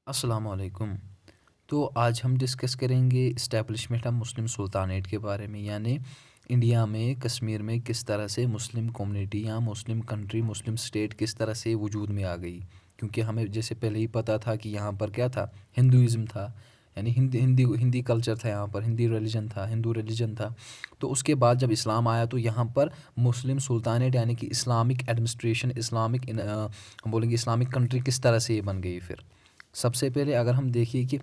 अस्सलामुअलैकुम। तो आज हम डिस्कस करेंगे इस्टेब्लिशमेंट ऑफ मुस्लिम सुल्तानेट के बारे में, यानी इंडिया में कश्मीर में किस तरह से मुस्लिम कम्युनिटी या मुस्लिम कंट्री मुस्लिम स्टेट किस तरह से वजूद में आ गई। क्योंकि हमें जैसे पहले ही पता था कि यहाँ पर क्या था, हिंदुज़म था, यानी हिंदी हिंदी हिंदी कल्चर था, यहाँ पर हिंदी रिलीजन था, हिंदू रिलीजन था। तो उसके बाद जब इस्लाम आया तो यहाँ पर मुस्लिम सुल्तानेट यानी कि इस्लामिक एडमिनिस्ट्रेशन, हम बोलेंगे इस्लामिक कंट्री किस तरह से ये बन गई। फिर सबसे पहले अगर हम देखिए कि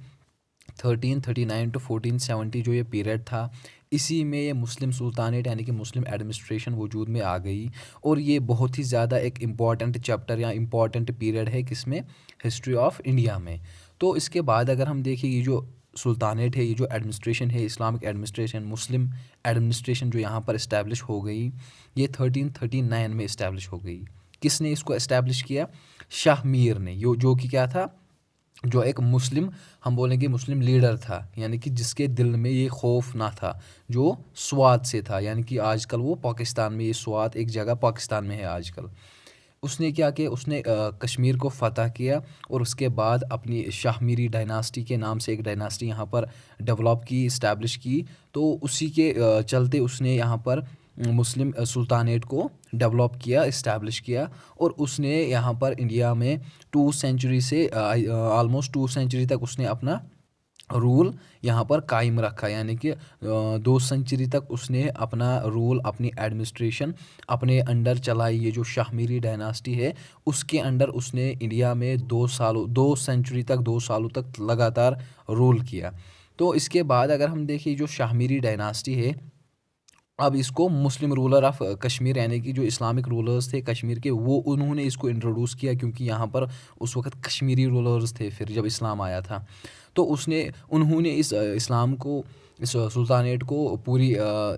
1339 टू 1470 जो ये पीरियड था, इसी में ये मुस्लिम सुल्तानेट यानी कि मुस्लिम एडमिनिस्ट्रेशन वजूद में आ गई। और ये बहुत ही ज़्यादा एक इम्पॉर्टेंट चैप्टर या इम्पॉर्टेंट पीरियड है किसमें, हिस्ट्री ऑफ इंडिया में। तो इसके बाद अगर हम देखें ये जो सुल्तानेट है, ये जो एडमिनिस्ट्रेशन है, इस्लामिक एडमिनिस्ट्रेशन, मुस्लिम एडमिनिस्ट्रेशन जो यहाँ पर इस्टेब्लिश हो गई, ये 1339 में इस्टेब्लिश हो गई। किसने इसको इस्टेब्लिश किया? शाह मीर ने, जो कि क्या था, जो एक मुस्लिम, हम बोलेंगे मुस्लिम लीडर था, यानी कि जिसके दिल में ये खौफ ना था, जो स्वात से था, यानी कि आजकल वो पाकिस्तान में, ये स्वात एक जगह पाकिस्तान में है आजकल। उसने क्या किया, उसने कश्मीर को फ़तह किया और उसके बाद अपनी शाहमीरी डायनास्टी के नाम से एक डायनास्टी यहाँ पर डेवलप की, इस्टेब्लिश की। तो उसी के चलते उसने यहाँ पर मुस्लिम सुल्तानेट को डेवलप किया, इस्टेब्लिश किया। और उसने यहाँ पर इंडिया में 2 सेंचुरी से ऑलमोस्ट 2 सेंचुरी तक उसने अपना रूल यहाँ पर कायम रखा, यानी कि 2 सेंचुरी तक उसने अपना रूल, अपनी एडमिनिस्ट्रेशन अपने अंडर चलाई। ये जो शाहमीरी डायनास्टी है उसके अंडर उसने इंडिया में 2 सेंचुरी तक, 2 सालों तक लगातार रूल किया। तो इसके बाद अगर हम देखें जो शाहमीरी डायनास्टी है, अब इसको मुस्लिम रूलर ऑफ कश्मीर यानी कि जो इस्लामिक रूलर्स थे कश्मीर के, वो उन्होंने इसको इंट्रोड्यूस किया, क्योंकि यहाँ पर उस वक्त कश्मीरी रूलर्स थे फिर जब इस्लाम आया था। तो उन्होंने इस इस्लाम को, इस सुल्तानेट को पूरी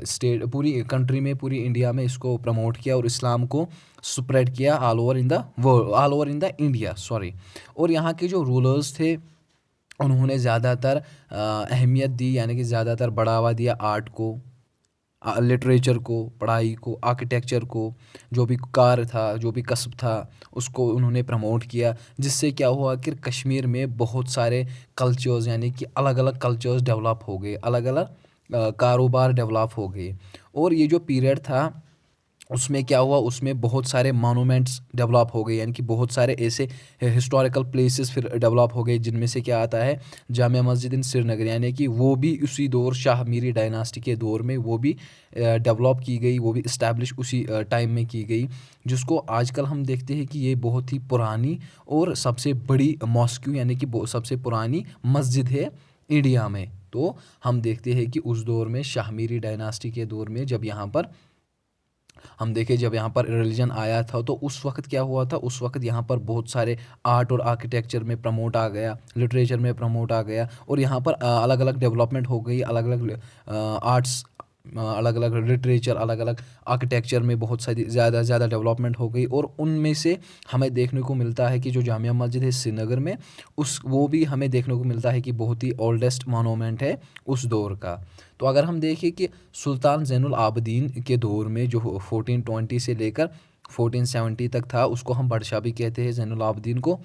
स्टेट, पूरी कंट्री में, पूरी इंडिया में इसको प्रमोट किया और इस्लाम को स्प्रेड किया all over in the world, all over in the India, sorry. और यहाँ के जो रूलर्स थे उन्होंने ज़्यादातर अहमियत दी, यानी कि ज़्यादातर बढ़ावा दिया आर्ट को, लिटरेचर को, पढ़ाई को, आर्किटेक्चर को, जो भी कार था, जो भी कस्ब था, उसको उन्होंने प्रमोट किया। जिससे क्या हुआ कि कश्मीर में बहुत सारे कल्चर्स, यानी कि अलग अलग कल्चर्स डेवलप हो गए, अलग अलग कारोबार डेवलप हो गए। और ये जो पीरियड था उसमें क्या हुआ, उसमें बहुत सारे मोनूमेंट्स डेवलप हो गए, यानी कि बहुत सारे ऐसे हिस्टोरिकल प्लेसेस फिर डेवलप हो गए, जिनमें से क्या आता है जामिया मस्जिद इन श्रीनगर, यानी कि वो भी उसी दौर, शाह मीरी डायनास्टी के दौर में वो भी डेवलप की गई, वो भी इस्टेब्लिश उसी टाइम में की गई। जिसको आजकल हम देखते हैं कि ये बहुत ही पुरानी और सबसे बड़ी मॉस्क्यू, यानी कि सबसे पुरानी मस्जिद है इंडिया में। तो हम देखते हैं कि उस दौर में, शाह मीरी डायनास्टी के दौर में, जब यहाँ पर हम देखें, जब यहाँ पर रिलीजन आया था तो उस वक्त क्या हुआ था, उस वक्त यहाँ पर बहुत सारे आर्ट और आर्किटेक्चर में प्रमोट आ गया, लिटरेचर में प्रमोट आ गया। और यहाँ पर अलग अलग डेवलपमेंट हो गई, अलग अलग आर्ट्स, अलग अलग लिटरेचर, अलग अलग आर्किटेक्चर में बहुत सारी ज़्यादा डेवलपमेंट हो गई। और उनमें से हमें देखने को मिलता है कि जो जामिया मस्जिद है श्रीनगर में, वो भी हमें देखने को मिलता है कि बहुत ही ओल्डेस्ट मोनूमेंट है उस दौर का। तो अगर हम देखें कि सुल्तान ज़ैनुल आबदीन के दौर में जो 1420 से लेकर 1470 तक था, उसको हम बादशाह भी कहते हैं ज़ैनुल आबदीन को।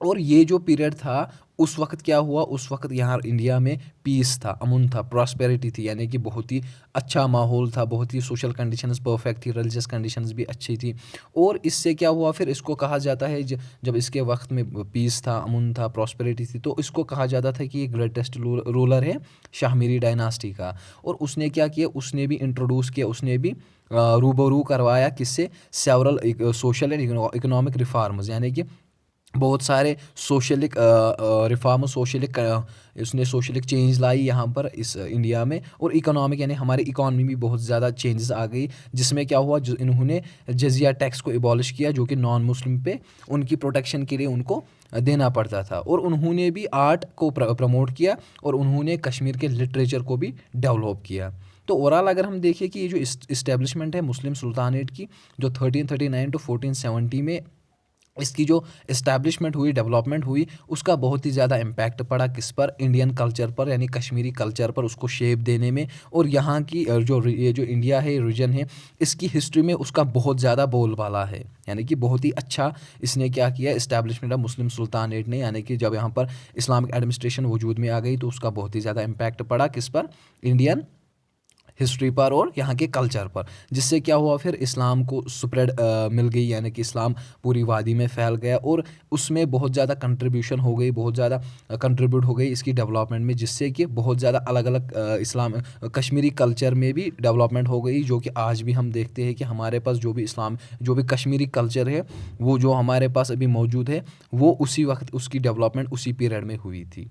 और ये जो पीरियड था, उस वक्त क्या हुआ, उस वक्त यहाँ इंडिया में पीस था, अमन था, प्रॉस्पेरिटी थी, यानी कि बहुत ही अच्छा माहौल था, बहुत ही सोशल कंडीशंस परफेक्ट थी, रिलीजियस कंडीशंस भी अच्छी थी। और इससे क्या हुआ, फिर इसको कहा जाता है, जब इसके वक्त में पीस था, अमन था, प्रॉस्पेरिटी थी, तो इसको कहा जाता था कि ये ग्रेटेस्ट रूलर है शाहमीरी डायनास्टी का। और उसने क्या किया, उसने भी इंट्रोड्यूस किया, उसने भी रूबरू करवाया किससे, several social and economic reforms, यानी कि बहुत सारे सोशलिक रिफॉर्म, सोशलिक उसने सोशलिक चेंज लाई यहाँ पर इस इंडिया में। और इकोनॉमिक, यानी हमारी इकॉनमी में बहुत ज़्यादा चेंजेस आ गई, जिसमें क्या हुआ, जो इन्होंने जजिया टैक्स को एबॉलिश किया, जो कि नॉन मुस्लिम पे उनकी प्रोटेक्शन के लिए उनको देना पड़ता था। और उन्होंने भी आर्ट को प्रमोट किया और उन्होंने कश्मीर के लिटरेचर को भी डेवलप किया। तो ओवरऑल अगर हम देखें कि ये जो इस्टेब्लिशमेंट है मुस्लिम सुल्तानेट की, जो 1339 टू 1470 में इसकी जो इस्टेब्लिशमेंट हुई, डेवलपमेंट हुई, उसका बहुत ही ज़्यादा इम्पैक्ट पड़ा किस पर? इंडियन कल्चर पर, यानी कश्मीरी कल्चर पर, उसको शेप देने में। और यहाँ की ये जो इंडिया है, रीजन है, इसकी हिस्ट्री में उसका बहुत ज़्यादा बोलबाला है। यानी कि बहुत ही अच्छा इसने क्या किया, इस्टेब्लिशमेंट ऑफ मुस्लिम सुल्तानेट ने, यानी कि जब यहाँ पर इस्लामिक एडमिनिस्ट्रेशन वजूद में आ गई तो उसका बहुत ही ज़्यादा इम्पैक्ट पड़ा किस पर? इंडियन हिस्ट्री पर और यहाँ के कल्चर पर। जिससे क्या हुआ, फिर इस्लाम को स्प्रेड मिल गई, यानी कि इस्लाम पूरी वादी में फैल गया और उसमें बहुत ज़्यादा कंट्रीब्यूशन हो गई, बहुत ज़्यादा कंट्रीब्यूट हो गई इसकी डेवलपमेंट में, जिससे कि बहुत ज़्यादा अलग अलग कश्मीरी कल्चर में भी डेवलपमेंट हो गई। जो कि आज भी हम देखते हैं कि हमारे पास जो भी कश्मीरी कल्चर है, वो जो हमारे पास अभी मौजूद है, वो उसी वक्त उसकी डेवलपमेंट उसी पीरियड में हुई थी।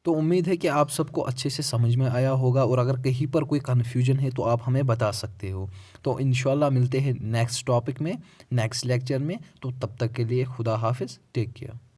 तो उम्मीद है कि आप सबको अच्छे से समझ में आया होगा, और अगर कहीं पर कोई कन्फ्यूजन है तो आप हमें बता सकते हो। तो इंशाल्लाह मिलते हैं नेक्स्ट टॉपिक में, नेक्स्ट लेक्चर में। तो तब तक के लिए खुदा हाफिज़, टेक केयर।